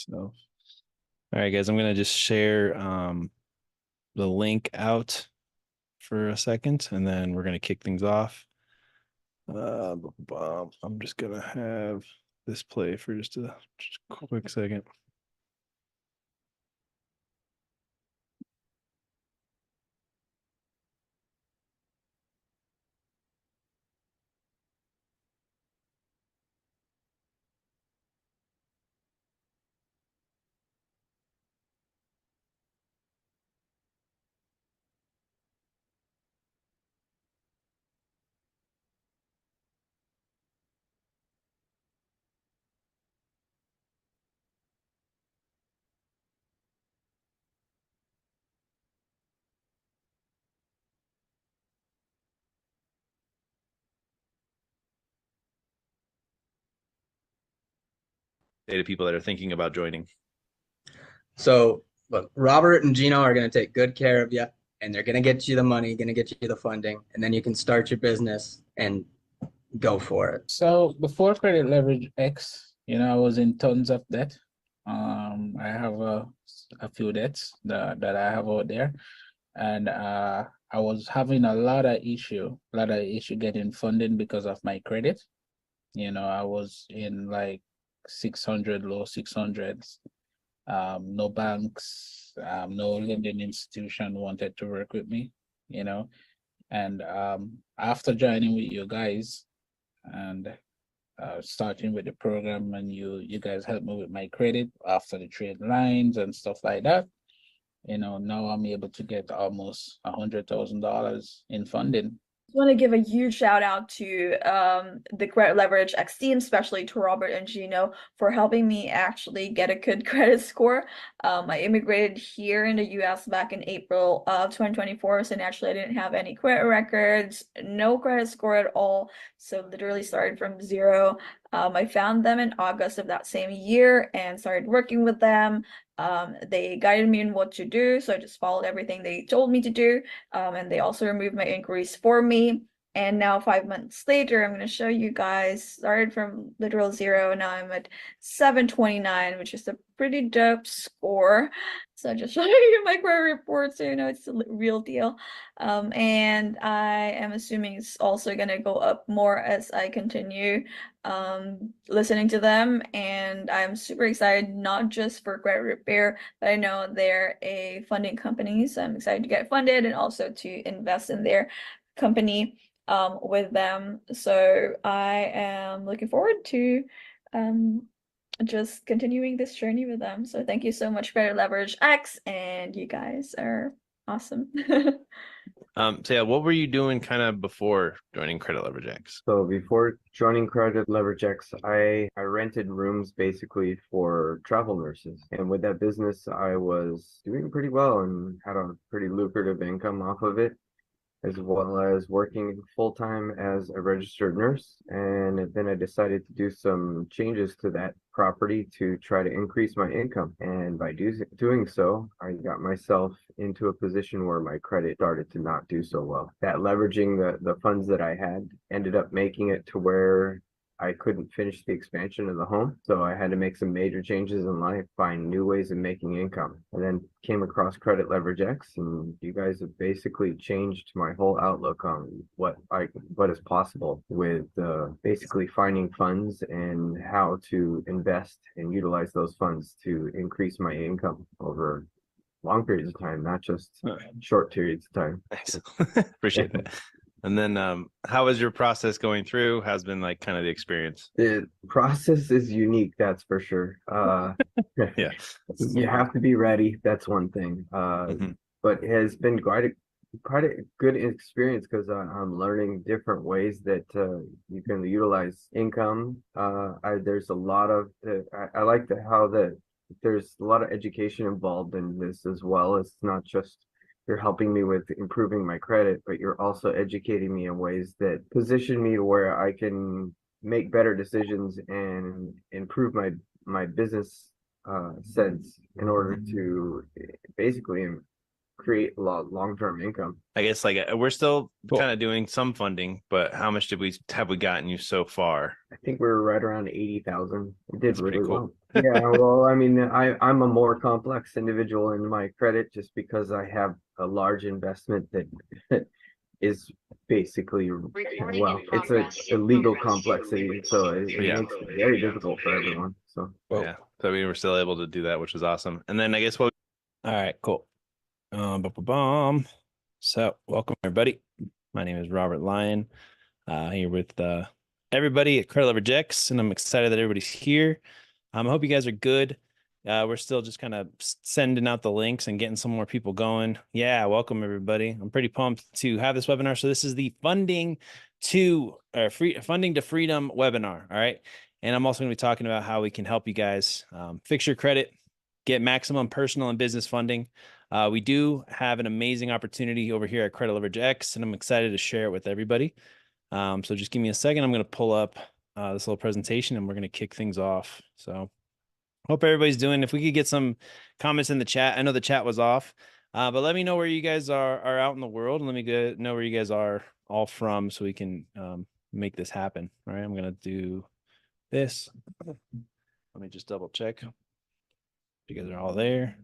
So, all right, guys, I'm gonna just share the link out for a second, and then we're gonna kick things off. I'm just gonna have this play for just a quick second. To people that are thinking about joining. So look, Robert and Gino are going to take good care of you, and they're going to get you the money, going to get you the funding, and then you can start your business and go for it. So before Credit Leverage X, I was in tons of debt. I have a few debts that I have out there, and I was having a lot of issue getting funding because of my credit. I was in like 600, low 600s. No banks, no lending institution wanted to work with me, you know. And after joining with you guys and starting with the program, and you guys helped me with my credit after the trade lines and stuff like that. Now I'm able to get almost $100,000 in funding. Want to give a huge shout out to the Credit Leverage X team, especially to Robert and Gino for helping me actually get a good credit score. I immigrated here in the US back in April of 2024, so naturally I didn't have any credit records, no credit score at all, so literally started from zero. I found them in August of that same year and started working with them. They guided me in what to do, so I just followed everything they told me to do. And they also removed my inquiries for me. And now 5 months later, I'm going to show you guys, started from literal zero. Now I'm at 729, which is a pretty dope score. So just showing you my credit report so you know it's a real deal. And I am assuming it's also going to go up more as I continue listening to them. And I'm super excited, not just for credit repair, but I know they're a funding company, so I'm excited to get funded and also to invest in their company with them. So I am looking forward to just continuing this journey with them. So thank you so much, Credit Leverage X, and you guys are awesome. So yeah, what were you doing kind of before joining Credit Leverage X? So before joining Credit Leverage X, I rented rooms basically for travel nurses. And with that business, I was doing pretty well and had a pretty lucrative income off of it, as well as working full-time as a registered nurse. And then I decided to do some changes to that property to try to increase my income. And by doing so, I got myself into a position where my credit started to not do so well. That leveraging the funds that I had ended up making it to where I couldn't finish the expansion of the home. So I had to make some major changes in life, find new ways of making income. And then came across Credit Leverage X, and you guys have basically changed my whole outlook on what is possible with basically finding funds and how to invest and utilize those funds to increase my income over long periods of time, not just short periods of time. Thanks. Appreciate that. And then how was your process going through? How's been like kind of the experience? The process is unique, that's for sure. Yeah. You have to be ready, that's one thing. But it has been quite a good experience because I'm learning different ways that you can utilize income. There's a lot of I like how there's a lot of education involved in this as well. It's not just you're helping me with improving my credit, but you're also educating me in ways that position me to where I can make better decisions and improve my business sense in order to basically create a lot long-term income. I guess like we're still Cool. kind of doing some funding, but how much have we gotten you so far? I think we're right around 80,000. It did That's pretty really cool. well. Yeah, well, I mean, I'm a more complex individual in my credit just because I have a large investment that is basically, well, it's a legal complexity, so it Yeah. makes it very difficult for everyone. So Yeah. So we were still able to do that, which was awesome. And then I guess what? All right, cool. So welcome everybody. My name is Robert Lyon. Here with everybody at Credit Leverage X, and I'm excited that everybody's here. I hope you guys are good. We're still just kind of sending out the links and getting some more people going. Yeah, welcome everybody. I'm pretty pumped to have this webinar. So this is the funding to freedom webinar. All right. And I'm also going to be talking about how we can help you guys fix your credit, get maximum personal and business funding. We do have an amazing opportunity over here at Credit Leverage X, and I'm excited to share it with everybody. So just give me a second. I'm going to pull up this little presentation and we're going to kick things off. So hope everybody's doing. If we could get some comments in the chat. I know the chat was off, but let me know where you guys are out in the world. And let me know where you guys are all from so we can make this happen. All right, I'm going to do this. Let me just double check. You guys are all there.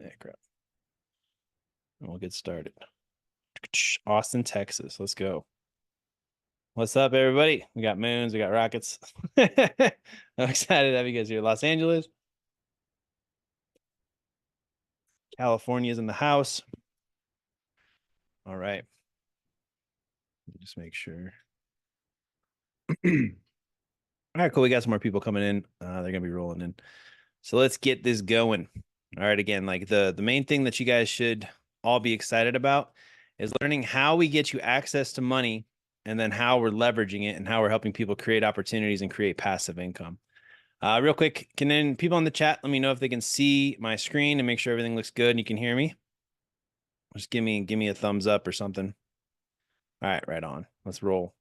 Yeah, crap. And we'll get started. Austin, Texas. Let's go. What's up, everybody? We got moons, we got rockets. I'm excited to have you guys here. Los Angeles. California's in the house. All right. Just make sure. All right, cool. We got some more people coming in. They're going to be rolling in. So let's get this going. All right, again, like the main thing that you guys should all be excited about is learning how we get you access to money and then how we're leveraging it and how we're helping people create opportunities and create passive income. Real quick, can then people in the chat let me know if they can see my screen and make sure everything looks good and you can hear me? Just give me a thumbs up or something. All right, right on. Let's roll.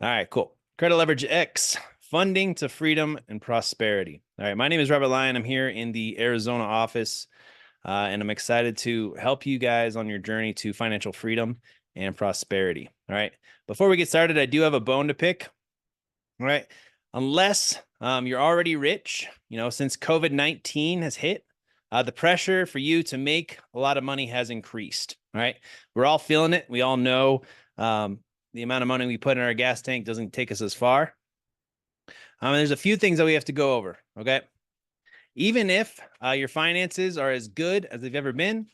All right, cool. Credit Leverage X, funding to freedom and prosperity. All right, my name is Robert Lyon. I'm here in the Arizona office, and I'm excited to help you guys on your journey to financial freedom and prosperity. All right, before we get started, I do have a bone to pick. All right, unless you're already rich, since COVID-19 has hit, the pressure for you to make a lot of money has increased. All right, we're all feeling it. We all know the amount of money we put in our gas tank doesn't take us as far. There's a few things that we have to go over. Okay, even if your finances are as good as they've ever been,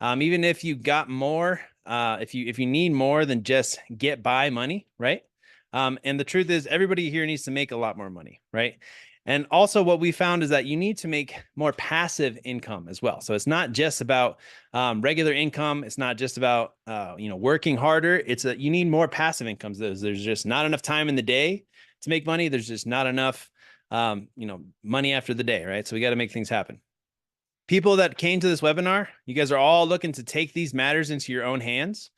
even if you got more, if you need more than just get by money, right? And the truth is, everybody here needs to make a lot more money, right? And also what we found is that you need to make more passive income as well. So it's not just about regular income. It's not just about, working harder. You need more passive incomes. There's just not enough time in the day to make money. There's just not enough, money after the day, right? So we got to make things happen. People that came to this webinar, you guys are all looking to take these matters into your own hands.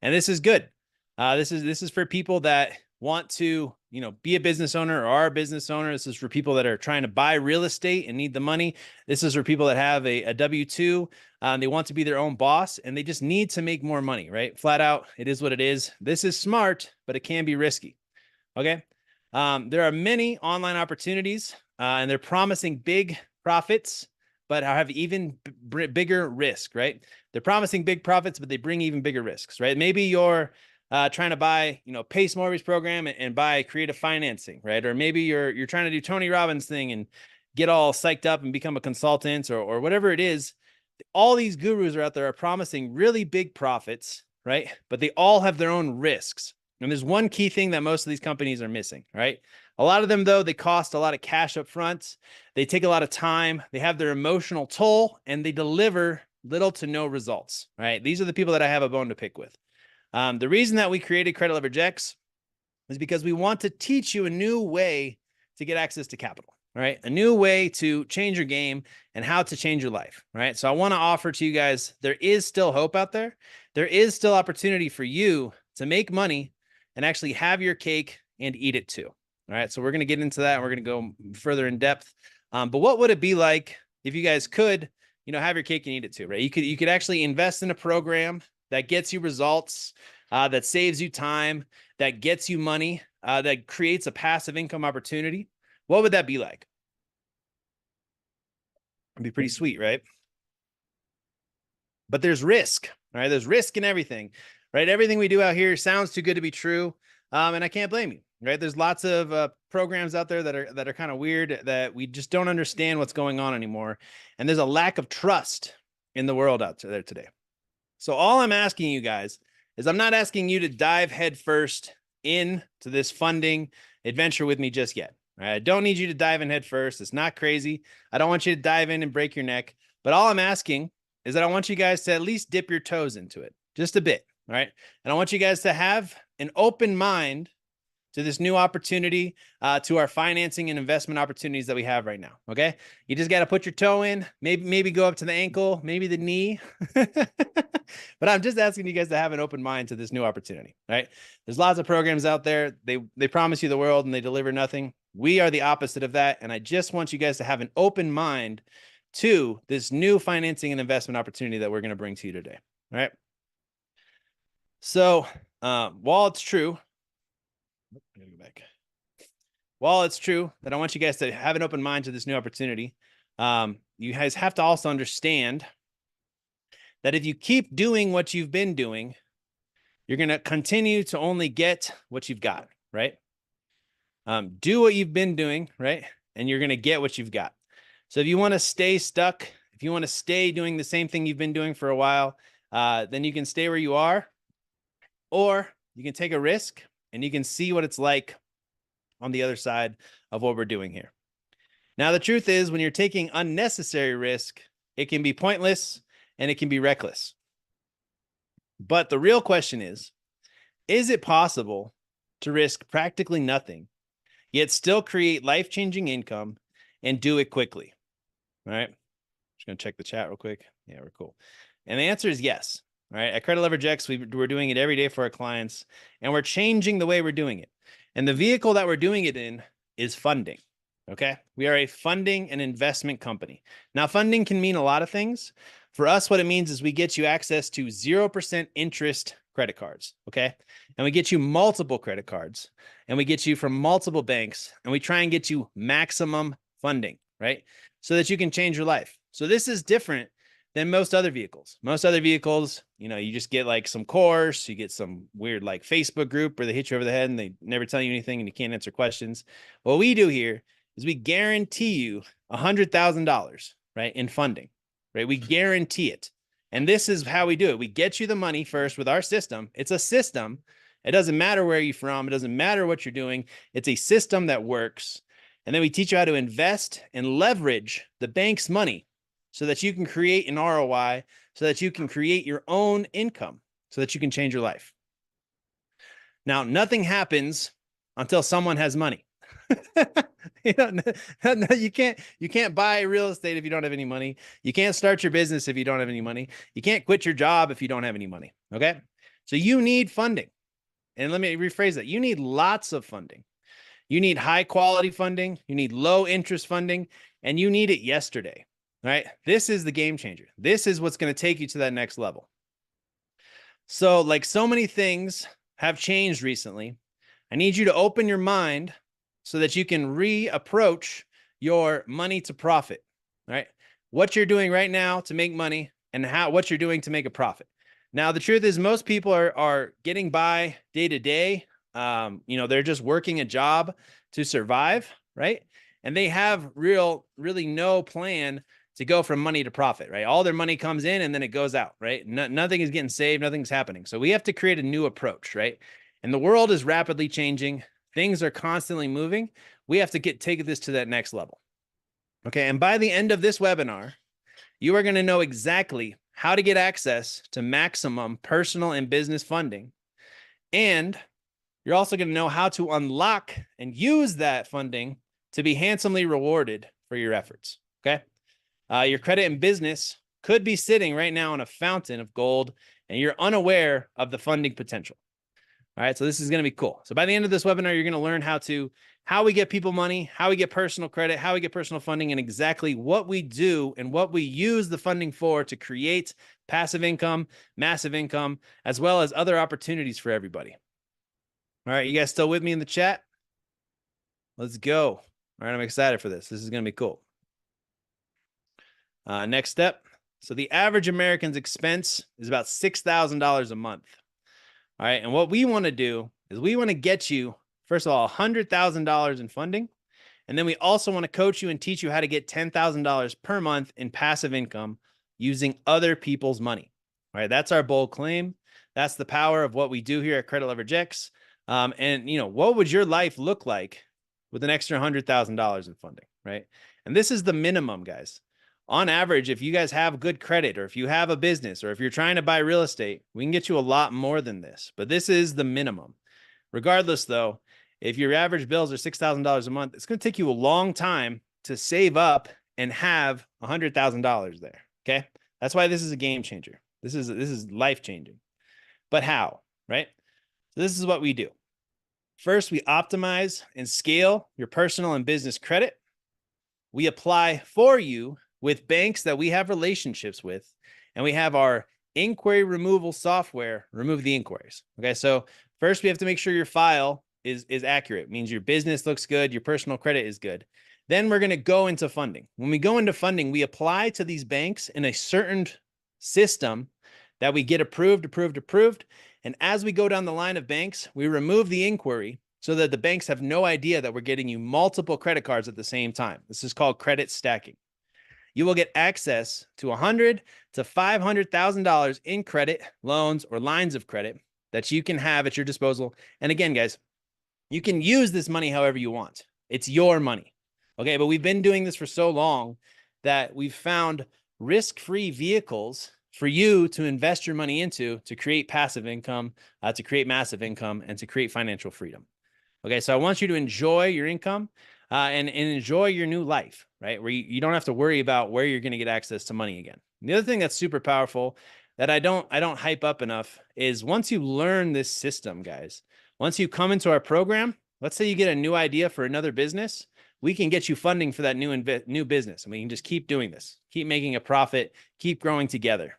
And this is good. This is for people that want to, be a business owner or are a business owner. This is for people that are trying to buy real estate and need the money. This is for people that have a W-2. They want to be their own boss and they just need to make more money, right? Flat out, it is what it is. This is smart, but it can be risky. Okay. There are many online opportunities and they're promising big profits, but have even bigger risk, right? They're promising big profits, but they bring even bigger risks, right? Maybe you're trying to buy, Pace Mortgage Program and buy creative financing, right? Or maybe you're trying to do Tony Robbins thing and get all psyched up and become a consultant or whatever it is. All these gurus are out there are promising really big profits, right? But they all have their own risks. And there's one key thing that most of these companies are missing, right? A lot of them, though, they cost a lot of cash up front. They take a lot of time. They have their emotional toll and they deliver little to no results, right? These are the people that I have a bone to pick with. The reason that we created Credit Leverage X is because we want to teach you a new way to get access to capital, right? A new way to change your game and how to change your life, right? So I want to offer to you guys, there is still hope out there. There is still opportunity for you to make money and actually have your cake and eat it too. All right. So we're going to get into that. And we're going to go further in depth. But what would it be like if you guys could, have your cake and eat it too, right? You could actually invest in a program that gets you results, that saves you time, that gets you money, that creates a passive income opportunity. What would that be like? It'd be pretty sweet, right? But there's risk, right? There's risk in everything, right? Everything we do out here sounds too good to be true. And I can't blame you, right? There's lots of programs out there that are kind of weird, that we just don't understand what's going on anymore. And there's a lack of trust in the world out there today. So all I'm asking you guys is, I'm not asking you to dive headfirst into this funding adventure with me just yet. Right? I don't need you to dive in headfirst. It's not crazy. I don't want you to dive in and break your neck. But all I'm asking is that I want you guys to at least dip your toes into it just a bit. All right. And I want you guys to have an open mind to this new opportunity, to our financing and investment opportunities that we have right now. Okay. You just got to put your toe in, maybe go up to the ankle, maybe the knee. But I'm just asking you guys to have an open mind to this new opportunity. Right. There's lots of programs out there. They promise you the world and they deliver nothing. We are the opposite of that. And I just want you guys to have an open mind to this new financing and investment opportunity that we're going to bring to you today. All right. So while it's true, I gotta go back. While it's true that I want you guys to have an open mind to this new opportunity, you guys have to also understand that if you keep doing what you've been doing, you're going to continue to only get what you've got, right? Do what you've been doing, right? And you're going to get what you've got. So if you want to stay stuck, if you want to stay doing the same thing you've been doing for a while, then you can stay where you are, or you can take a risk and you can see what it's like on the other side of what we're doing here. Now, the truth is, when you're taking unnecessary risk, it can be pointless and it can be reckless. But the real question is it possible to risk practically nothing, yet still create life-changing income and do it quickly? All right. Just going to check the chat real quick. Yeah, we're cool. And the answer is yes. All right. At Credit Leverage X, we're doing it every day for our clients, and we're changing the way we're doing it. And the vehicle that we're doing it in is funding. Okay. We are a funding and investment company. Now, funding can mean a lot of things. For us, what it means is we get you access to 0% interest credit cards. Okay. And we get you multiple credit cards, and we get you from multiple banks, and we try and get you maximum funding, right? So that you can change your life. So this is different than most other vehicles. Most other vehicles, you just get like some course, you get some weird like Facebook group where they hit you over the head and they never tell you anything and you can't answer questions. What we do here is we guarantee you $100,000, right, in funding, right? We guarantee it. And this is how we do it. We get you the money first with our system. It's a system. It doesn't matter where you're from. It doesn't matter what you're doing. It's a system that works. And then we teach you how to invest and leverage the bank's money so that you can create an ROI, so that you can create your own income, so that you can change your life. Now, nothing happens until someone has money. You can't buy real estate if you don't have any money. You can't start your business if you don't have any money. You can't quit your job if you don't have any money. Okay. So you need funding. And let me rephrase that. You need lots of funding. You need high quality funding. You need low interest funding, and you need it yesterday. Right? This is the game changer. This is what's going to take you to that next level. So like so many things have changed recently, I need you to open your mind so that you can reapproach your money to profit, right? What you're doing right now to make money and what you're doing to make a profit. Now, the truth is most people are getting by day to day. They're just working a job to survive, right? And they have really no plan to go from money to profit, right? All their money comes in and then it goes out, right? Nothing is getting saved. Nothing's happening. So we have to create a new approach, right? And the world is rapidly changing. Things are constantly moving. We have to take this to that next level. Okay. And by the end of this webinar, you are going to know exactly how to get access to maximum personal and business funding. And you're also going to know how to unlock and use that funding to be handsomely rewarded for your efforts. Okay. Your credit and business could be sitting right now in a fountain of gold, and you're unaware of the funding potential. All right, so this is going to be cool. So by the end of this webinar, you're going to learn how we get people money, how we get personal credit, how we get personal funding, and exactly what we do and what we use the funding for to create passive income, massive income, as well as other opportunities for everybody. All right, you guys still with me in the chat? Let's go. All right, I'm excited for this. This is going to be cool. Next step. So the average American's expense is about $6,000 a month. All right, and what we want to do is we want to get you, first of all, $100,000 in funding. And then we also want to coach you and teach you how to get $10,000 per month in passive income using other people's money. All right, that's our bold claim. That's the power of what we do here at Credit Leverage X. And what would your life look like with an extra $100,000 in funding, right? And this is the minimum, guys. On average, if you guys have good credit, or if you have a business, or if you're trying to buy real estate, we can get you a lot more than this, but this is the minimum. Regardless though, if your average bills are $6,000 a month, it's going to take you a long time to save up and have $100,000 there. Okay. That's why this is a game changer. This is life changing. But how, right? So this is what we do. First, we optimize and scale your personal and business credit. We apply for you with banks that we have relationships with, and we have our inquiry removal software remove the inquiries. Okay, so first we have to make sure your file is accurate. It means your business looks good, your personal credit is good. Then we're going to go into funding. When we go into funding, we apply to these banks in a certain system that we get approved. And as we go down the line of banks, we remove the inquiry so that the banks have no idea that we're getting you multiple credit cards at the same time. This is called credit stacking. You will get access to $100,000 to $500,000 in credit, loans, or lines of credit that you can have at your disposal. And again, guys, you can use this money however you want. It's your money. Okay, but we've been doing this for so long that we've found risk-free vehicles for you to invest your money into to create passive income, to create massive income, and to create financial freedom. Okay, so I want you to enjoy your income and enjoy your new life, right? Where you don't have to worry about where you're going to get access to money again. And the other thing that's super powerful that I don't hype up enough is once you learn this system, guys, once you come into our program, let's say you get a new idea for another business, we can get you funding for that new business. And we can just keep doing this, keep making a profit, keep growing together.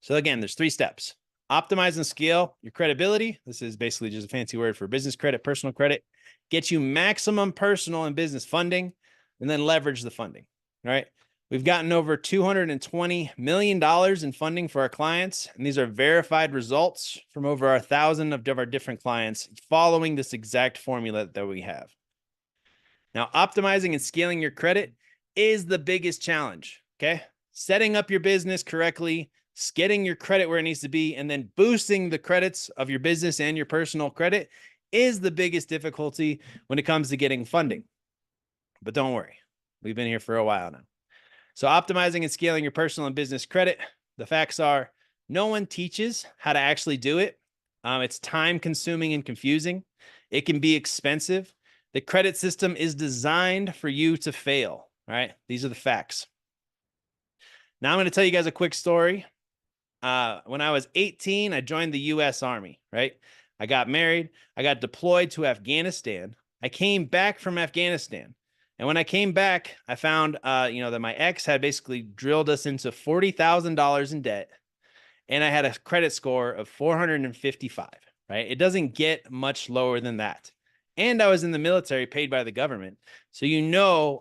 So again, there's 3 steps. Optimize and scale your credibility. This is basically just a fancy word for business credit, personal credit. Get you maximum personal and business funding, and then leverage the funding. All right. We've gotten over $220 million in funding for our clients, and these are verified results from over 1,000 of our different clients following this exact formula that we have. Now, optimizing and scaling your credit is the biggest challenge. Okay. Setting up your business correctly, getting your credit where it needs to be, and then boosting the credits of your business and your personal credit is the biggest difficulty when it comes to getting funding. But don't worry, we've been here for a while now. So optimizing and scaling your personal and business credit, the facts are no one teaches how to actually do it. It's time consuming and confusing. It can be expensive. The credit system is designed for you to fail. All right, these are the facts. Now I'm going to tell you guys a quick story. When I was 18, I joined the U.S. Army, right? I got married. I got deployed to Afghanistan. I came back from Afghanistan. And when I came back, I found, that my ex had basically drilled us into $40,000 in debt. And I had a credit score of 455, right? It doesn't get much lower than that. And I was in the military paid by the government. So,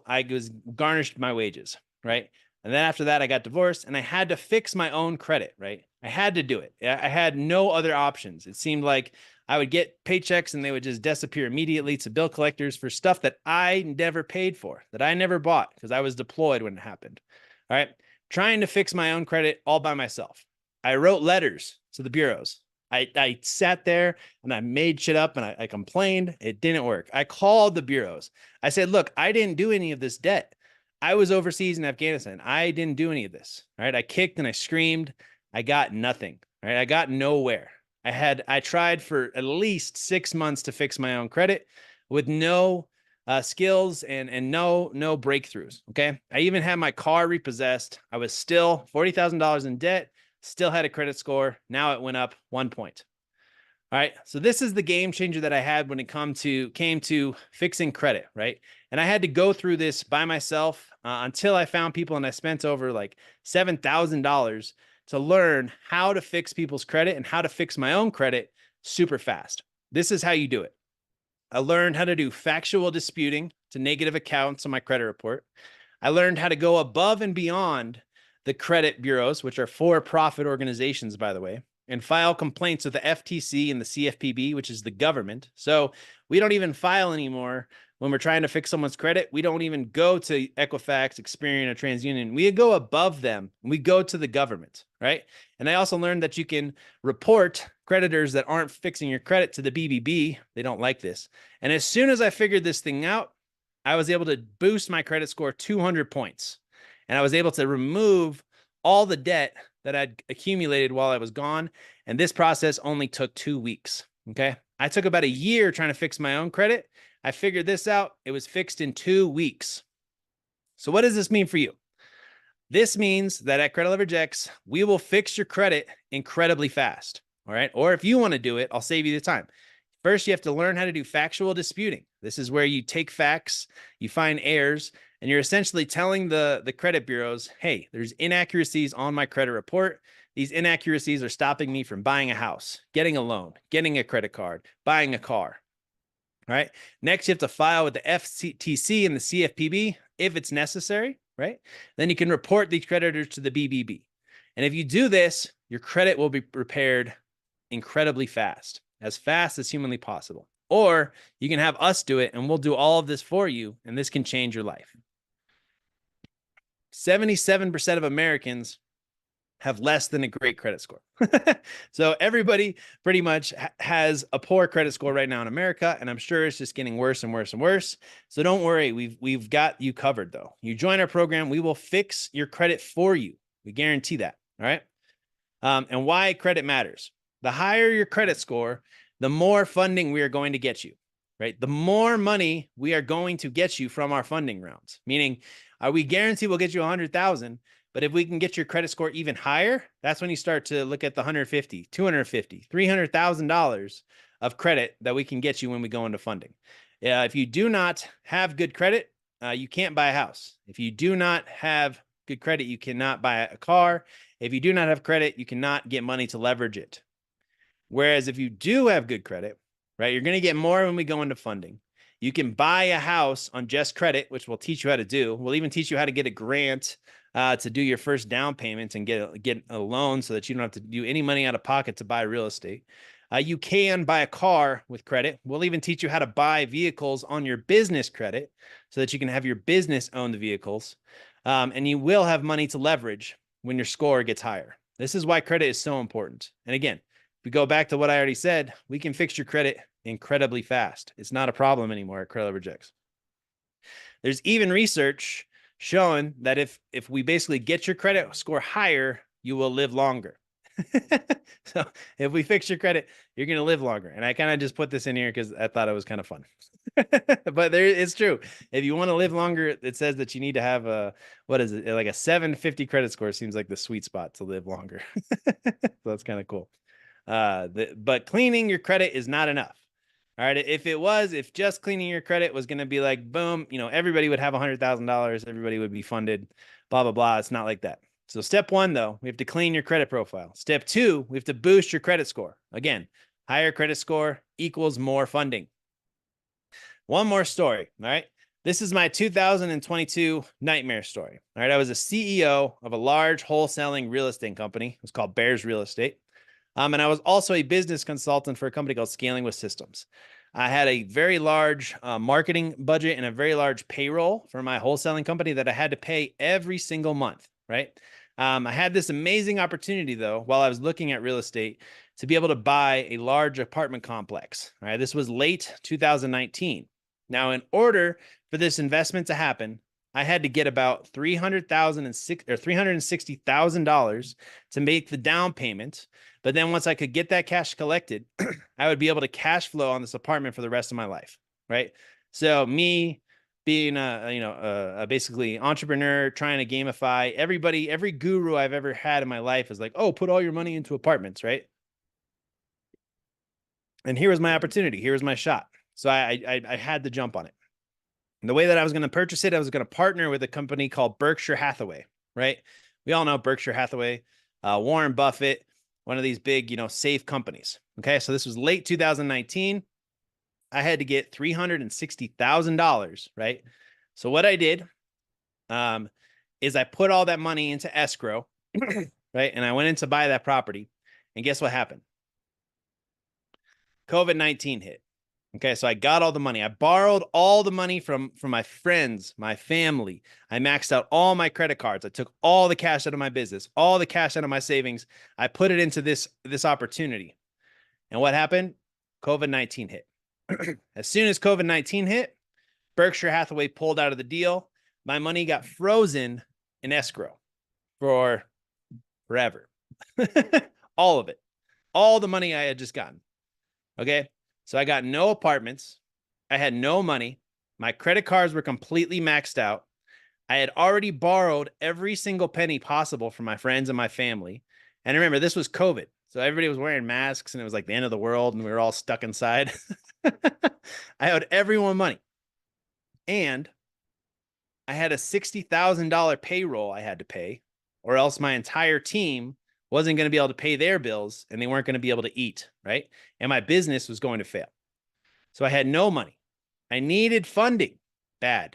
I was garnished my wages, right? And then after that, I got divorced and I had to fix my own credit, right? I had to do it. I had no other options. It seemed like I would get paychecks and they would just disappear immediately to bill collectors for stuff that I never paid for, that I never bought because I was deployed when it happened. All right. Trying to fix my own credit all by myself. I wrote letters to the bureaus. I sat there and I made shit up and I complained. It didn't work. I called the bureaus. I said, look, I didn't do any of this debt. I was overseas in Afghanistan. I didn't do any of this. Right. I kicked and I screamed. I got nothing. Right. I got nowhere. I tried for at least 6 months to fix my own credit with no skills and no breakthroughs. Okay. I even had my car repossessed. I was still $40,000 in debt, still had a credit score. Now it went up 1 point. All right. So this is the game changer that I had when it came to fixing credit, right? And I had to go through this by myself until I found people, and I spent over like $7,000 to learn how to fix people's credit and how to fix my own credit super fast. This is how you do it. I learned how to do factual disputing to negative accounts on my credit report. I learned how to go above and beyond the credit bureaus, which are for-profit organizations, by the way, and file complaints with the FTC and the CFPB, which is the government. So we don't even file anymore when we're trying to fix someone's credit. We don't even go to Equifax, Experian, or TransUnion. We go above them. We go to the government, right? And I also learned that you can report creditors that aren't fixing your credit to the BBB. They don't like this. And as soon as I figured this thing out, I was able to boost my credit score 200 points. And I was able to remove all the debt that I'd accumulated while I was gone. And this process only took 2 weeks. Okay. I took about a year trying to fix my own credit. I figured this out. It was fixed in 2 weeks. So what does this mean for you? This means that at Credit Leverage X, we will fix your credit incredibly fast. All right. Or if you want to do it, I'll save you the time. First, you have to learn how to do factual disputing. This is where you take facts, you find errors, and you're essentially telling the credit bureaus, hey, there's inaccuracies on my credit report. These inaccuracies are stopping me from buying a house, getting a loan, getting a credit card, buying a car. All right. Next, you have to file with the FTC and the CFPB if it's necessary, right? Then you can report these creditors to the BBB. And if you do this, your credit will be repaired incredibly fast as humanly possible. Or you can have us do it and we'll do all of this for you, and this can change your life. 77% of Americans have less than a great credit score. So everybody pretty much has a poor credit score right now in America, and I'm sure it's just getting worse and worse and worse. So don't worry, we've got you covered though. You join our program, we will fix your credit for you. We guarantee that, all right? And why credit matters. The higher your credit score, the more funding we are going to get you, right? The more money we are going to get you from our funding rounds, meaning we guarantee we'll get you 100,000, but if we can get your credit score even higher, that's when you start to look at the 150, 250, $300,000 of credit that we can get you when we go into funding. If you do not have good credit, you can't buy a house. If you do not have good credit, you cannot buy a car. If you do not have credit, you cannot get money to leverage it. Whereas if you do have good credit, right, you're going to get more when we go into funding. You can buy a house on just credit, which we'll teach you how to do. We'll even teach you how to get a grant to do your first down payment and get a loan so that you don't have to do any money out of pocket to buy real estate. You can buy a car with credit. We'll even teach you how to buy vehicles on your business credit so that you can have your business own the vehicles. And you will have money to leverage when your score gets higher. This is why credit is so important. And again, if we go back to what I already said, we can fix your credit incredibly fast. It's not a problem anymore at Credit Leverage X. There's even research showing that if we basically get your credit score higher, you will live longer. So if we fix your credit, you're going to live longer. And I kind of just put this in here because I thought it was kind of fun. But it's true. If you want to live longer, it says that you need to have what is it? Like a 750 credit score seems like the sweet spot to live longer. So that's kind of cool. But cleaning your credit is not enough. All right. If just cleaning your credit was going to be like, boom, everybody would have $100,000. Everybody would be funded, blah, blah, blah. It's not like that. So step one, though, we have to clean your credit profile. Step two, we have to boost your credit score. Again, higher credit score equals more funding. One more story. All right. This is my 2022 nightmare story. All right. I was a CEO of a large wholesaling real estate company. It was called Bears Real Estate. And I was also a business consultant for a company called Scaling with Systems. I had a very large marketing budget and a very large payroll for my wholesaling company that I had to pay every single month, right? I had this amazing opportunity, though, while I was looking at real estate to be able to buy a large apartment complex. All right, this was late 2019. Now, in order for this investment to happen, I had to get about $360,000 to make the down payment. But then once I could get that cash collected, I would be able to cash flow on this apartment for the rest of my life, right? So me being basically entrepreneur, trying to gamify, every guru I've ever had in my life is like, oh, put all your money into apartments, right? And here was my opportunity. Here was my shot. So I had to jump on it. And the way that I was going to purchase it, I was going to partner with a company called Berkshire Hathaway, right? We all know Berkshire Hathaway, Warren Buffett, one of these big, safe companies. Okay. So this was late 2019. I had to get $360,000, right? So what I did is I put all that money into escrow, right? And I went in to buy that property. And guess what happened? COVID-19 hit. Okay, so I got all the money. I borrowed all the money from my friends, my family. I maxed out all my credit cards. I took all the cash out of my business, all the cash out of my savings. I put it into this opportunity. And what happened? COVID-19 hit. As soon as COVID-19 hit, Berkshire Hathaway pulled out of the deal. My money got frozen in escrow for forever. All of it. All the money I had just gotten. Okay. So I got no apartments. I had no money. My credit cards were completely maxed out. I had already borrowed every single penny possible from my friends and my family. And remember, this was COVID. So everybody was wearing masks and it was like the end of the world and we were all stuck inside. I owed everyone money. And I had a $60,000 payroll I had to pay, or else my entire team wasn't going to be able to pay their bills and they weren't going to be able to eat, right? And my business was going to fail. So I had no money. I needed funding bad.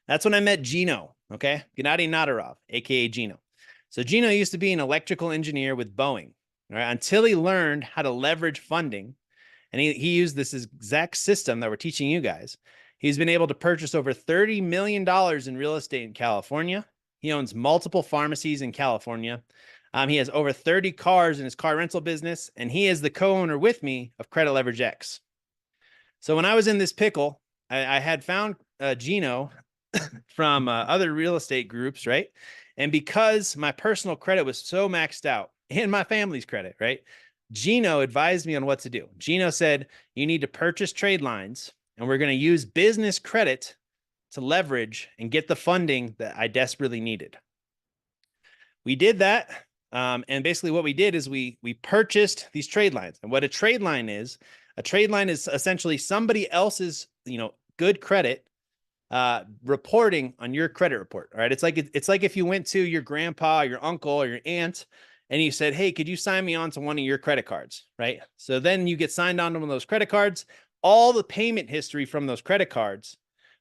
That's when I met Gino, okay? Gennady Nadarov, aka Gino. So Gino used to be an electrical engineer with Boeing, right? Until he learned how to leverage funding. And he used this exact system that we're teaching you guys. He's been able to purchase over $30 million in real estate in California. He owns multiple pharmacies in California. He has over 30 cars in his car rental business, and he is the co-owner with me of Credit Leverage X. So when I was in this pickle, I had found Gino from other real estate groups, right? And because my personal credit was so maxed out, and my family's credit, right? Gino advised me on what to do. Gino said, you need to purchase trade lines, and we're going to use business credit to leverage and get the funding that I desperately needed. We did that. And basically what we did is we purchased these trade lines. And what a trade line is essentially somebody else's, good credit reporting on your credit report. All right. It's like if you went to your grandpa, your uncle, or your aunt, and you said, hey, could you sign me on to one of your credit cards? Right. So then you get signed on to one of those credit cards. All the payment history from those credit cards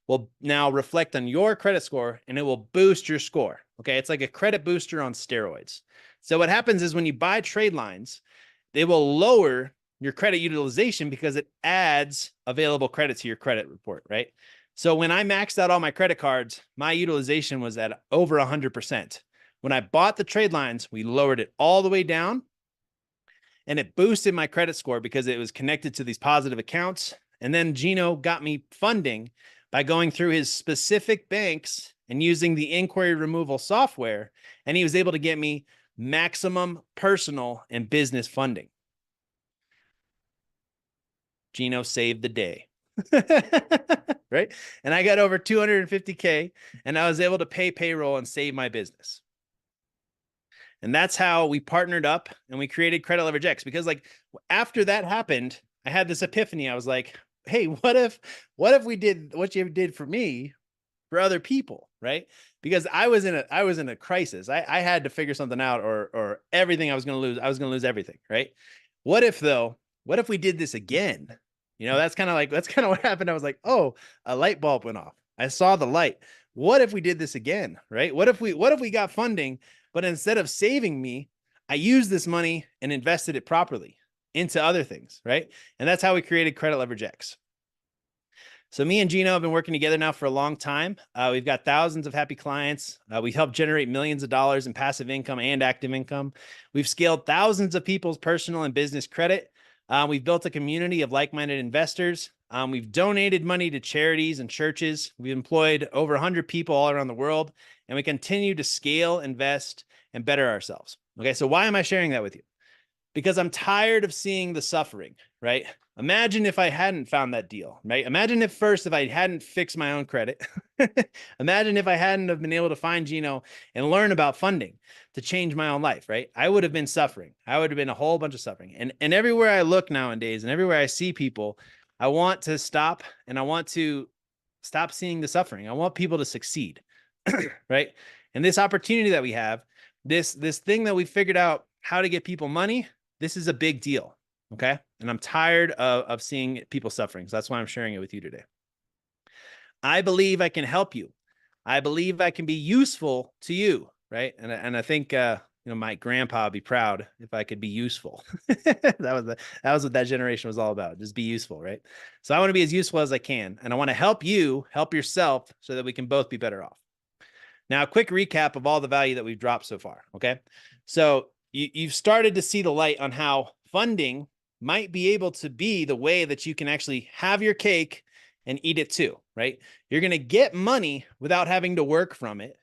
will now reflect on your credit score and it will boost your score. Okay. It's like a credit booster on steroids. So what happens is when you buy trade lines, they will lower your credit utilization because it adds available credit to your credit report, right? So when I maxed out all my credit cards, my utilization was at over 100%. When I bought the trade lines, we lowered it all the way down and it boosted my credit score because it was connected to these positive accounts. And then Gino got me funding by going through his specific banks and using the inquiry removal software. And he was able to get me maximum personal and business funding. Gino saved the day. Right? And I got over 250K and I was able to pay payroll and save my business. And that's how we partnered up and we created Credit Leverage X, because like after that happened, I had this epiphany. I was like, hey, what if we did what you did for me for other people, right? Because I was in a crisis. I had to figure something out or everything I was going to lose everything, right? What if we did this again? That's kind of what happened. I was like, oh, a light bulb went off. I saw the light. What if we did this again, right? What if we got funding, but instead of saving me, I used this money and invested it properly into other things, right? And that's how we created Credit Leverage X. So me and Gino have been working together now for a long time. We've got thousands of happy clients. We help generate millions of dollars in passive income and active income. We've scaled thousands of people's personal and business credit. We've built a community of like-minded investors. We've donated money to charities and churches. We've employed over 100 people all around the world, and we continue to scale, invest, and better ourselves. Okay, so why am I sharing that with you? because I'm tired of seeing the suffering, right? Imagine if I hadn't found that deal, right? Imagine if I hadn't fixed my own credit. Imagine if I hadn't have been able to find Gino and learn about funding to change my own life, right? I would have been suffering. I would have been a whole bunch of suffering. And everywhere I look nowadays and everywhere I see people, I want to stop, and I want to stop seeing the suffering. I want people to succeed, right? And this opportunity that we have, this thing that we figured out how to get people money, this is a big deal, okay? And I'm tired of seeing people suffering. So that's why I'm sharing it with you today. I believe I can help you. I believe I can be useful to you, right? And I think my grandpa would be proud if I could be useful. that was what that generation was all about. Just be useful, right? So I want to be as useful as I can, and I want to help you help yourself so that we can both be better off. Now, a quick recap of all the value that we've dropped so far, okay? So you've started to see the light on how funding might be able to be the way that you can actually have your cake and eat it too, right? You're going to get money without having to work from it.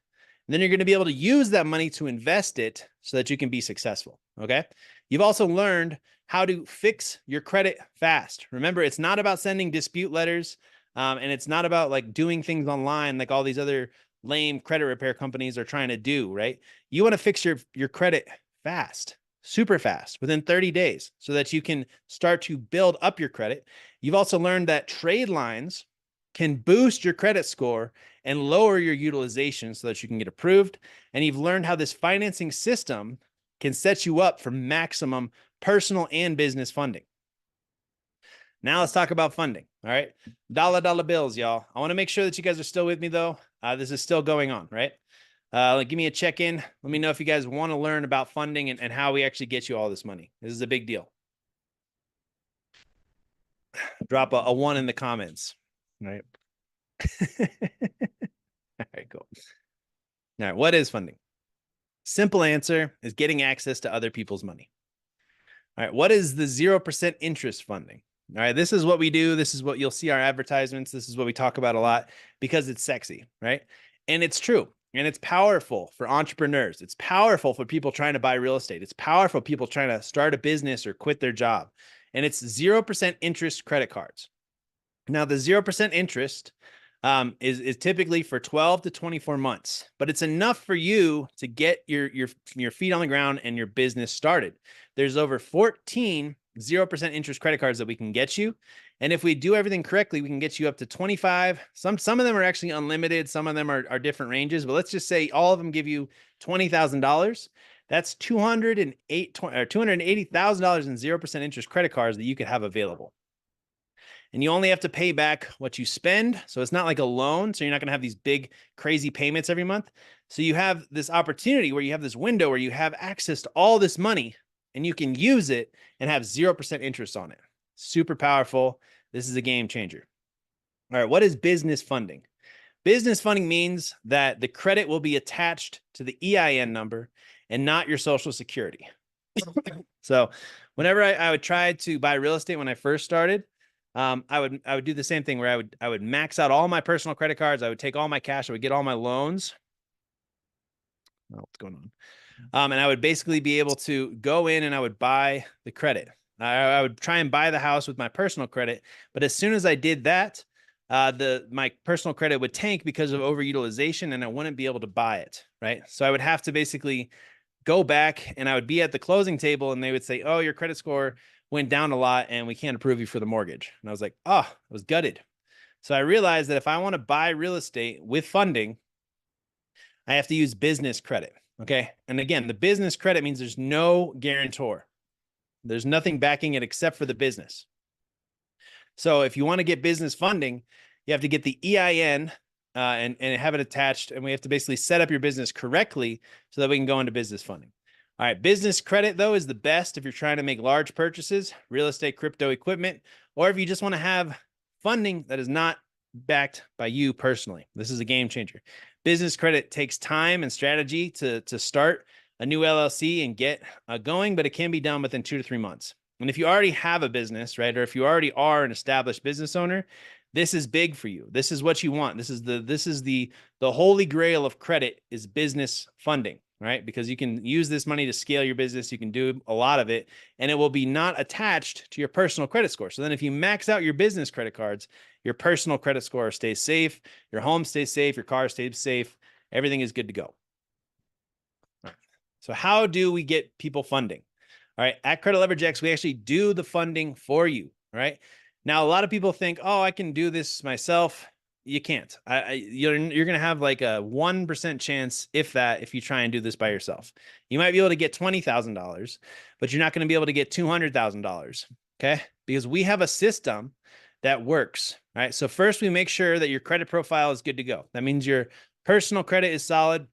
And then you're going to be able to use that money to invest it so that you can be successful, okay? You've also learned how to fix your credit fast. Remember, it's not about sending dispute letters, and it's not about like doing things online like all these other lame credit repair companies are trying to do, right? You want to fix your credit fast, super fast, within 30 days so that you can start to build up your credit. You've also learned that trade lines can boost your credit score and lower your utilization so that you can get approved. And you've learned how this financing system can set you up for maximum personal and business funding. Now let's talk about funding. All right. Dollar bills, y'all. I want to make sure that you guys are still with me though. This is still going on, right? Give me a check-in. Let me know if you guys want to learn about funding and how we actually get you all this money. This is a big deal. Drop a 1 in the comments, right? All right, cool. All right, what is funding? Simple answer is getting access to other people's money. All right, what is the 0% interest funding? All right, this is what we do. This is what you'll see our advertisements. This is what we talk about a lot because it's sexy, right? And it's true. And it's powerful for entrepreneurs. It's powerful for people trying to buy real estate. It's powerful for people trying to start a business or quit their job. And it's 0% interest credit cards. Now, the 0% interest is typically for 12 to 24 months, but it's enough for you to get your feet on the ground and your business started. There's over 14 0% interest credit cards that we can get you. And if we do everything correctly, we can get you up to 25. Some of them are actually unlimited. Some of them are different ranges, but let's just say all of them give you $20,000. That's $280,000 in 0% interest credit cards that you could have available. And you only have to pay back what you spend. So it's not like a loan. So you're not going to have these big, crazy payments every month. So you have this opportunity where you have this window where you have access to all this money and you can use it and have 0% interest on it. Super powerful. This is a game changer. All right, what is business funding? Business funding means that the credit will be attached to the EIN number and not your social security. So whenever I would try to buy real estate when I first started, I would do the same thing where I would max out all my personal credit cards. I would take all my cash. I would get all my loans. Oh, what's going on? And I would basically be able to go in and I would buy the credit. I would try and buy the house with my personal credit. But as soon as I did that, my personal credit would tank because of overutilization and I wouldn't be able to buy it, right? So I would have to basically go back and I would be at the closing table and they would say, oh, your credit score went down a lot and we can't approve you for the mortgage. And I was like, oh, I was gutted. So I realized that if I want to buy real estate with funding, I have to use business credit. Okay. And again, the business credit means there's no guarantor. There's nothing backing it except for the business. So if you want to get business funding, you have to get the EIN and have it attached. And we have to basically set up your business correctly so that we can go into business funding. All right. Business credit, though, is the best if you're trying to make large purchases, real estate, crypto equipment, or if you just want to have funding that is not backed by you personally. This is a game changer. Business credit takes time and strategy to start a new LLC and get going, but it can be done within 2 to 3 months. And if you already have a business, right, or if you already are an established business owner, this is big for you. This is what you want. This is the holy grail of credit is business funding. right? Because you can use this money to scale your business. You can do a lot of it, and it will be not attached to your personal credit score. So then if you max out your business credit cards, your personal credit score stays safe, your home stays safe, your car stays safe, everything is good to go. All right. So how do we get people funding? All right, at Credit Leverage X, we actually do the funding for you, right? Now, a lot of people think, oh, I can do this myself. You can't. You're going to have like a 1% chance, if that, if you try and do this by yourself. You might be able to get $20,000, but you're not going to be able to get $200,000, okay? Because we have a system that works, right? So first, we make sure that your credit profile is good to go. That means your personal credit is solid,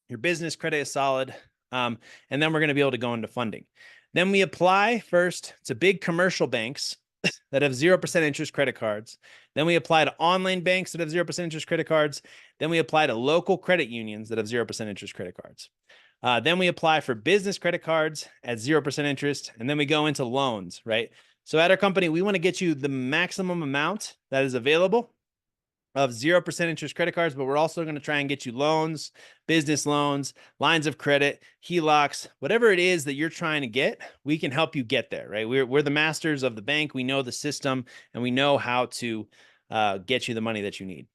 your business credit is solid, and then we're going to be able to go into funding. Then we apply first to big commercial banks that have 0% interest credit cards. Then we apply to online banks that have 0% interest credit cards. Then we apply to local credit unions that have 0% interest credit cards. Then we apply for business credit cards at 0% interest. And then we go into loans, right? So at our company, we want to get you the maximum amount that is available of 0% interest credit cards, but we're also going to try and get you loans, business loans, lines of credit, HELOCs, whatever it is that you're trying to get, we can help you get there, right? We're the masters of the bank. We know the system, and we know how to get you the money that you need.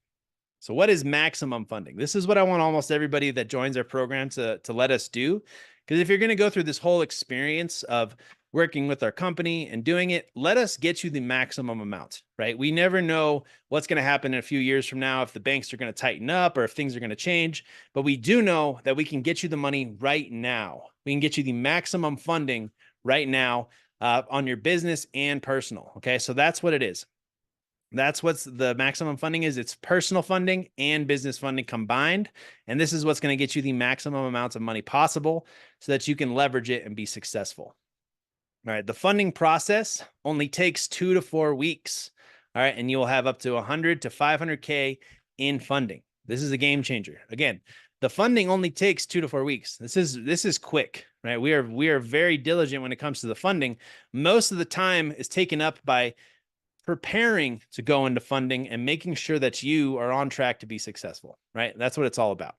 So what is maximum funding? This is what I want almost everybody that joins our program to let us do. Because if you're going to go through this whole experience of working with our company and doing it, let us get you the maximum amount, right? We never know what's going to happen in a few years from now, if the banks are going to tighten up or if things are going to change, but we do know that we can get you the money right now. We can get you the maximum funding right now on your business and personal, okay? So that's what it is. That's what's the maximum funding is. It's personal funding and business funding combined. And this is what's going to get you the maximum amounts of money possible so that you can leverage it and be successful. All right, the funding process only takes 2 to 4 weeks. All right, and you'll have up to 100 to 500K in funding. This is a game changer. Again, the funding only takes 2 to 4 weeks. This is quick, right? We are very diligent when it comes to the funding. Most of the time is taken up by preparing to go into funding and making sure that you are on track to be successful, right? That's what it's all about.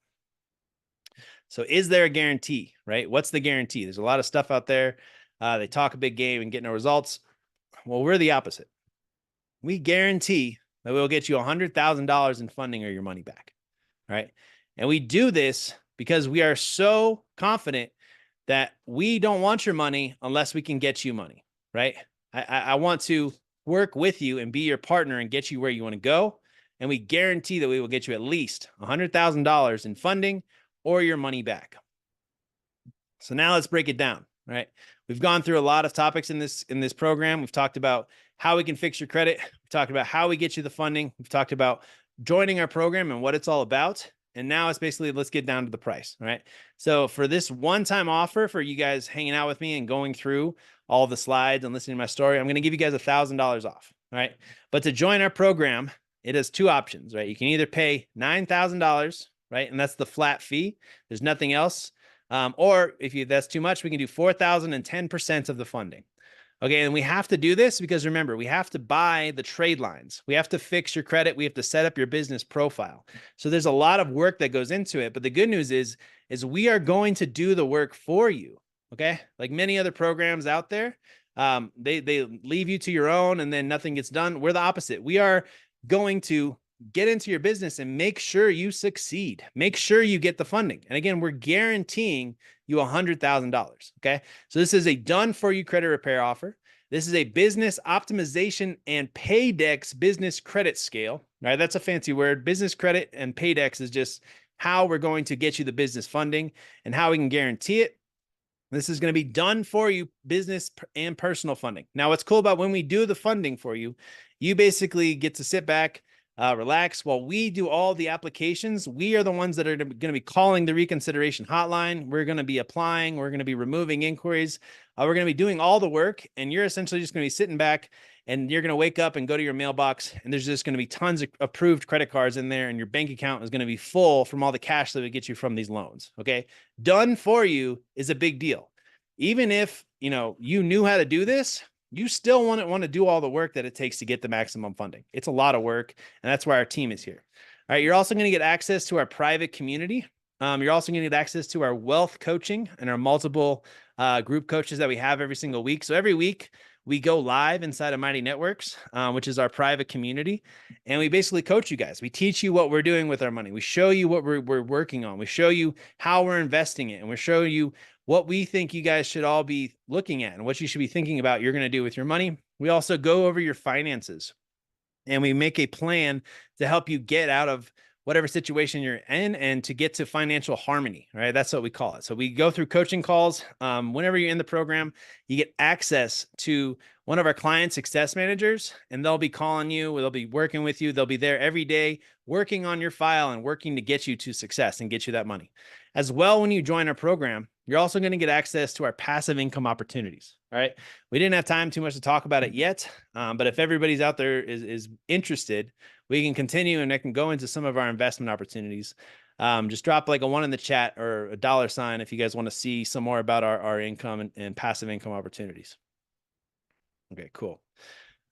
So is there a guarantee, right? What's the guarantee? There's a lot of stuff out there. They talk a big game and get no results. Well, we're the opposite. We guarantee that we'll get you $100,000 in funding or your money back, right? And we do this because we are so confident that we don't want your money unless we can get you money, right? I want to work with you and be your partner and get you where you want to go. And we guarantee that we will get you at least $100,000 in funding or your money back. So now let's break it down, right? We've gone through a lot of topics in this program. We've talked about how we can fix your credit. We've talked about how we get you the funding. We've talked about joining our program and what it's all about. And now it's basically, let's get down to the price, all right? So for this one-time offer for you guys hanging out with me and going through all the slides and listening to my story, I'm going to give you guys $1,000 off, all right? But to join our program, it has two options, right? You can either pay $9,000, right? And that's the flat fee. There's nothing else. Or if that's too much, we can do $4,000 and 10% of the funding. Okay, and we have to do this because remember, we have to buy the trade lines. We have to fix your credit. We have to set up your business profile. So there's a lot of work that goes into it. But the good news is we are going to do the work for you. Okay, like many other programs out there, they leave you to your own and then nothing gets done. We're the opposite. We are going to get into your business and make sure you succeed. Make sure you get the funding. And again, we're guaranteeing you $100,000. Okay. So this is a done for you credit repair offer. This is a business optimization and Paydex business credit scale. Right. That's a fancy word. Business credit and Paydex is just how we're going to get you the business funding and how we can guarantee it. This is going to be done for you, business and personal funding. Now, what's cool about when we do the funding for you, you basically get to sit back, relax while we do all the applications. We are the ones that are going to be calling the reconsideration hotline. We're going to be applying. We're going to be removing inquiries. We're going to be doing all the work, and you're essentially just going to be sitting back, and you're going to wake up and go to your mailbox, and there's just going to be tons of approved credit cards in there, and your bank account is going to be full from all the cash that we get you from these loans. Okay, done for you is a big deal. Even if you knew how to do this, you still want to do all the work that it takes to get the maximum funding. It's a lot of work, and that's why our team is here. All right, you're also going to get access to our private community. You're also going to get access to our wealth coaching and our multiple group coaches that we have every single week. So every week we go live inside of Mighty Networks, which is our private community. And we basically coach you guys. We teach you what we're doing with our money. We show you what we're working on. We show you how we're investing it. And we show you what we think you guys should all be looking at and what you should be thinking about you're going to do with your money. We also go over your finances and we make a plan to help you get out of whatever situation you're in and to get to financial harmony, right? That's what we call it. So we go through coaching calls. Whenever you're in the program, you get access to one of our client success managers, and they'll be calling you, they'll be working with you. They'll be there every day working on your file and working to get you to success and get you that money. As well, when you join our program, you're also going to get access to our passive income opportunities. All right. We didn't have time too much to talk about it yet, but if everybody's out there is interested, we can continue and I can go into some of our investment opportunities. Just drop like a 1 in the chat or a $ if you guys want to see some more about our income and passive income opportunities. Okay, cool.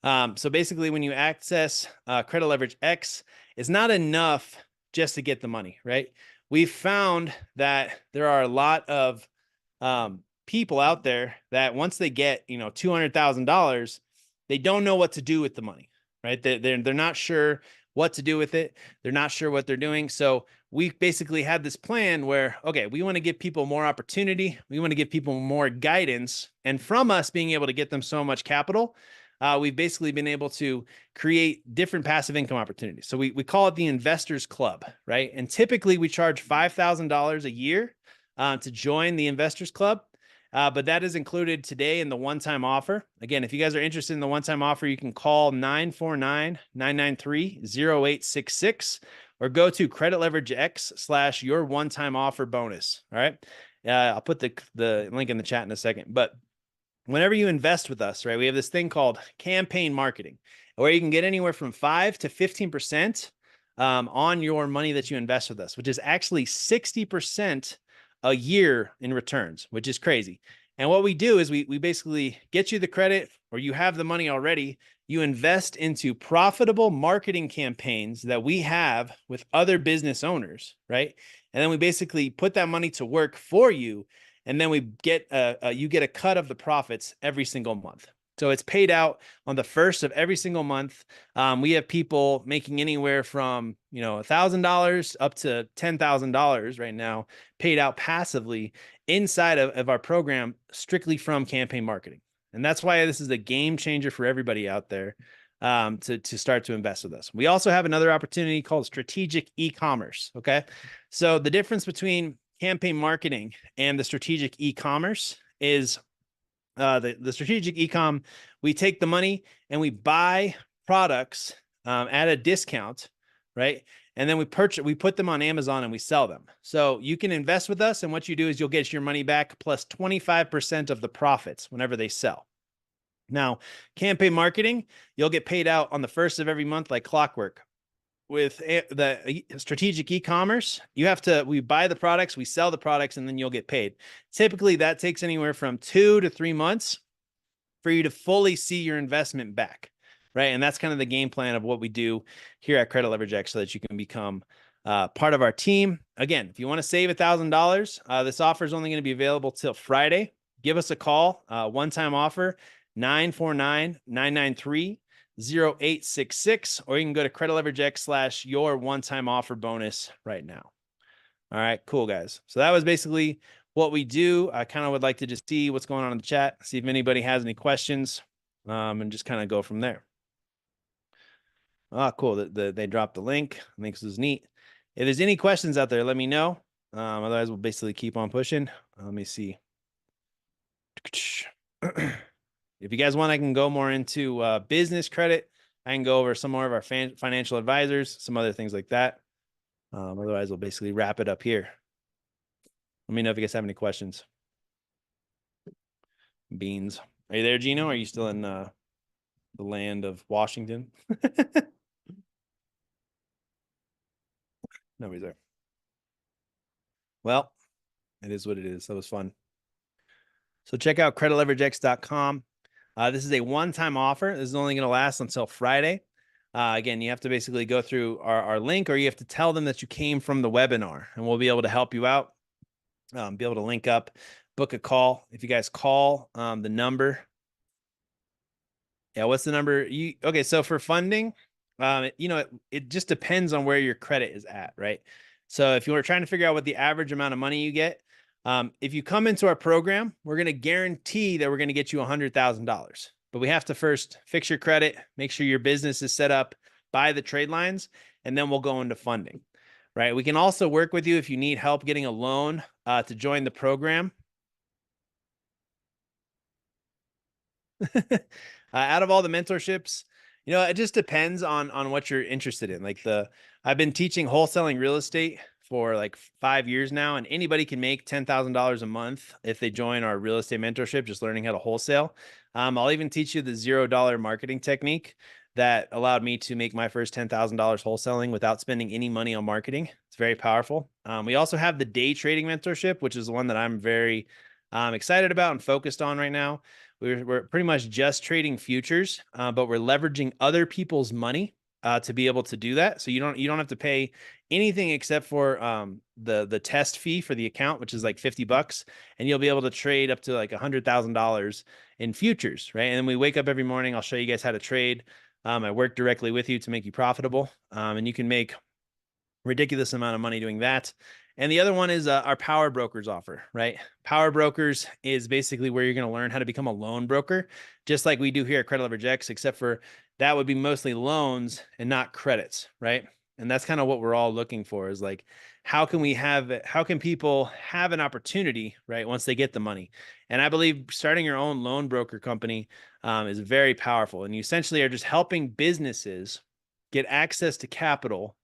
So basically when you access Credit Leverage X, it's not enough just to get the money, right? We've found that there are a lot of people out there that once they get, $200,000, they don't know what to do with the money, right? They're not sure what to do with it. They're not sure what they're doing. So we basically had this plan where, okay, we want to give people more opportunity. We want to give people more guidance. And from us being able to get them so much capital, we've basically been able to create different passive income opportunities. So we call it the Investors Club, right? And typically we charge $5,000 a year to join the Investors Club. But that is included today in the one-time offer. Again, if you guys are interested in the one-time offer, you can call 949-993-0866 or go to Credit Leverage X/your one-time offer bonus. All right. I'll put the link in the chat in a second, but whenever you invest with us, right, we have this thing called campaign marketing, where you can get anywhere from 5 to 15% on your money that you invest with us, which is actually 60% a year in returns, which is crazy. And what we do is we basically get you the credit, or you have the money already. You invest into profitable marketing campaigns that we have with other business owners, right? And then we basically put that money to work for you. And then we get you get a cut of the profits every single month. So it's paid out on the first of every single month. We have people making anywhere from $1,000 up to $10,000 right now, paid out passively inside of our program, strictly from campaign marketing. And that's why this is a game changer for everybody out there to start to invest with us. We also have another opportunity called strategic e-commerce. Okay, so the difference between campaign marketing and the strategic e-commerce is the strategic e-com, we take the money and we buy products at a discount, right? And then we put them on Amazon and we sell them. So you can invest with us, and what you do is you'll get your money back plus 25% of the profits whenever they sell. Now, campaign marketing, you'll get paid out on the first of every month like clockwork. With the strategic e-commerce, we buy the products, we sell the products, and then you'll get paid. Typically, that takes anywhere from 2 to 3 months for you to fully see your investment back, right? And that's kind of the game plan of what we do here at Credit Leverage X, so that you can become part of our team. Again, if you want to save $1,000, this offer is only going to be available till Friday. Give us a call, one-time offer, 949-993-0866, or you can go to Credit Leverage X/your one-time offer bonus right now. All right, cool, guys. So that was basically what we do. I kind of would like to just see what's going on in the chat, see if anybody has any questions, and just kind of go from there. Ah, cool. They dropped the link. I think this is neat. If there's any questions out there, let me know. Otherwise, we'll basically keep on pushing. Let me see. If you guys want, I can go more into business credit. I can go over some more of our financial advisors, some other things like that. Otherwise, we'll basically wrap it up here. Let me know if you guys have any questions. Beans. Are you there, Gino? Are you still in the land of Washington? Nobody's there. Well, it is what it is. That was fun. So check out creditleveragex.com. This is a one-time offer. This is only going to last until Friday. Again, you have to basically go through our link, or you have to tell them that you came from the webinar, and we'll be able to help you out, be able to link up, book a call. If you guys call the number. Yeah, what's the number? Okay, so for funding, it just depends on where your credit is at, right? So if you were trying to figure out what the average amount of money you get, if you come into our program, we're going to guarantee that we're going to get you $100,000. But we have to first fix your credit, make sure your business is set up by the trade lines, and then we'll go into funding, right? We can also work with you if you need help getting a loan to join the program. Out of all the mentorships, it just depends on what you're interested in. Like I've been teaching wholesaling real estate for like 5 years now, and anybody can make $10,000 a month if they join our real estate mentorship, just learning how to wholesale. I'll even teach you the $0 marketing technique that allowed me to make my first $10,000 wholesaling without spending any money on marketing. It's very powerful. We also have the day trading mentorship, which is the one that I'm very excited about and focused on right now. We're pretty much just trading futures, but we're leveraging other people's money to be able to do that. So you don't have to pay anything except for the test fee for the account, which is like $50, and you'll be able to trade up to like $100,000 in futures, right? And then we wake up every morning. I'll show you guys how to trade. I work directly with you to make you profitable, and you can make ridiculous amount of money doing that. And the other one is our Power Brokers offer, right? Power Brokers is basically where you're going to learn how to become a loan broker, just like we do here at Credit Leverage X, except for that would be mostly loans and not credits, right? And that's kind of what we're all looking for, is like, how can people have an opportunity, right, once they get the money? And I believe starting your own loan broker company is very powerful. And you essentially are just helping businesses get access to capital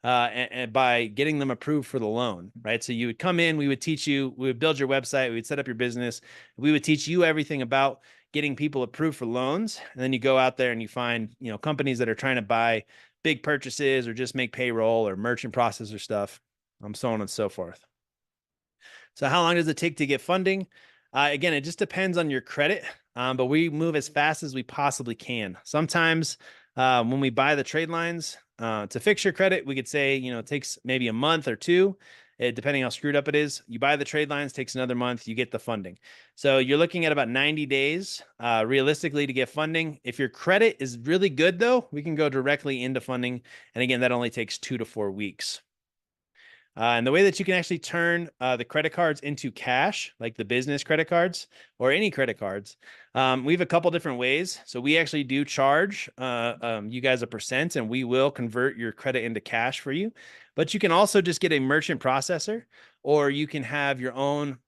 and by getting them approved for the loan, right? So you would come in, we would teach you, we would build your website, we would set up your business, we would teach you everything about getting people approved for loans. And then you go out there and you find, companies that are trying to buy big purchases or just make payroll or merchant processor stuff, so on and so forth. So how long does it take to get funding? Again, it just depends on your credit, but we move as fast as we possibly can. Sometimes when we buy the trade lines, to fix your credit, we could say, it takes maybe a month or two, depending how screwed up it is. You buy the trade lines, takes another month, you get the funding. So you're looking at about 90 days realistically to get funding. If your credit is really good, though, we can go directly into funding. And again, that only takes 2 to 4 weeks. And the way that you can actually turn the credit cards into cash, like the business credit cards or any credit cards, we have a couple different ways. So we actually do charge you guys a percent, and we will convert your credit into cash for you. But you can also just get a merchant processor, or you can have your own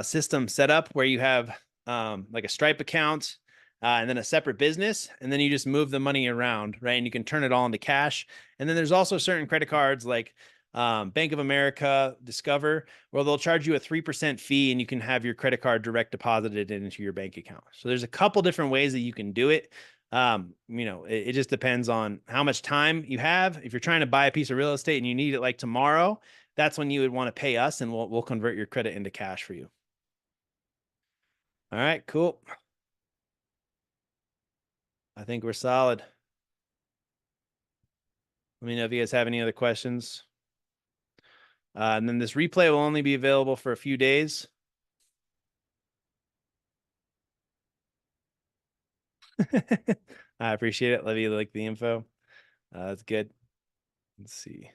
system set up where you have like a Stripe account and then a separate business, and then you just move the money around, right? And you can turn it all into cash. And then there's also certain credit cards like Bank of America, Discover, where they'll charge you a 3% fee and you can have your credit card direct deposited into your bank account. So there's a couple different ways that you can do it. It just depends on how much time you have. If you're trying to buy a piece of real estate and you need it like tomorrow, that's when you would want to pay us, and we'll convert your credit into cash for you. All right, cool. I think we're solid. Let me know if you guys have any other questions. And then this replay will only be available for a few days. I appreciate it. Love you, like the info. That's good. Let's see.